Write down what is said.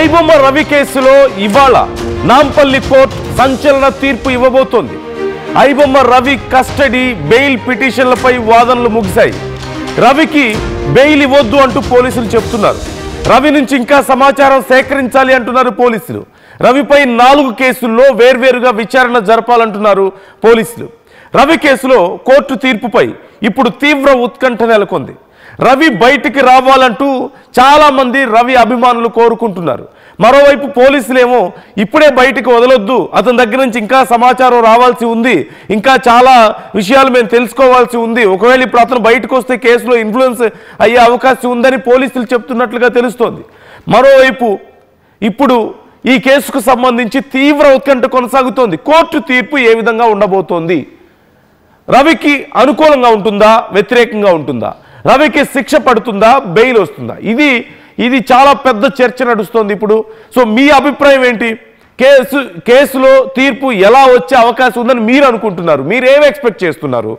ఐబొమ్మ రవి కేసులో ఇవాళ నాంపల్లి కోర్టు సంచలన తీర్పు ఇవ్వబోతోంది. ఐబొమ్మ రవి కస్టడీ బెయిల్ పిటిషన్లపై వాదనలు ముగిశాయి. రవికి బెయిల్ ఇవ్వొద్దు అంటూ పోలీసులు చెప్తున్నారు. రవి నుంచి ఇంకా సమాచారం సేకరించాలి అంటున్నారు పోలీసులు. రవిపై 4 కేసుల్లో వేర్వేరుగా విచారణ జరపాలంటున్నారు పోలీసులు. రవి కేసులో కోర్టు తీర్పుపై ఇప్పుడు తీవ్ర ఉత్కంఠ నెలకొంది. రవి బయటికి రావాలంటూ చాలా మంది రవి అభిమానులు కోరుకుంటున్నారు. మరోవైపు పోలీసులేమో ఇప్పుడే బయటికి వదలొద్దు, అతని దగ్గర నుంచి ఇంకా సమాచారం రావాల్సి ఉంది, ఇంకా చాలా విషయాలు మేము తెలుసుకోవాల్సి ఉంది, ఒకవేళ ఇప్పుడు అతను బయటకు వస్తే కేసులో ఇన్ఫ్లుయెన్స్ అయ్యే అవకాశం ఉందని పోలీసులు చెప్తున్నట్లుగా తెలుస్తోంది. మరోవైపు ఇప్పుడు ఈ కేసుకు సంబంధించి తీవ్ర ఉత్కంఠ కొనసాగుతోంది. కోర్టు తీర్పు ఏ విధంగా ఉండబోతోంది? రవికి అనుకూలంగా ఉంటుందా, వ్యతిరేకంగా ఉంటుందా? రవికి శిక్ష పడుతుందా, బెయిల్ వస్తుందా? ఇది చాలా పెద్ద చర్చ నడుస్తోంది ఇప్పుడు. సో మీ అభిప్రాయం ఏంటి? కేసులో తీర్పు ఎలా వచ్చే అవకాశం ఉందని మీరు అనుకుంటున్నారు? మీరు ఏమి ఎక్స్పెక్ట్ చేస్తున్నారు?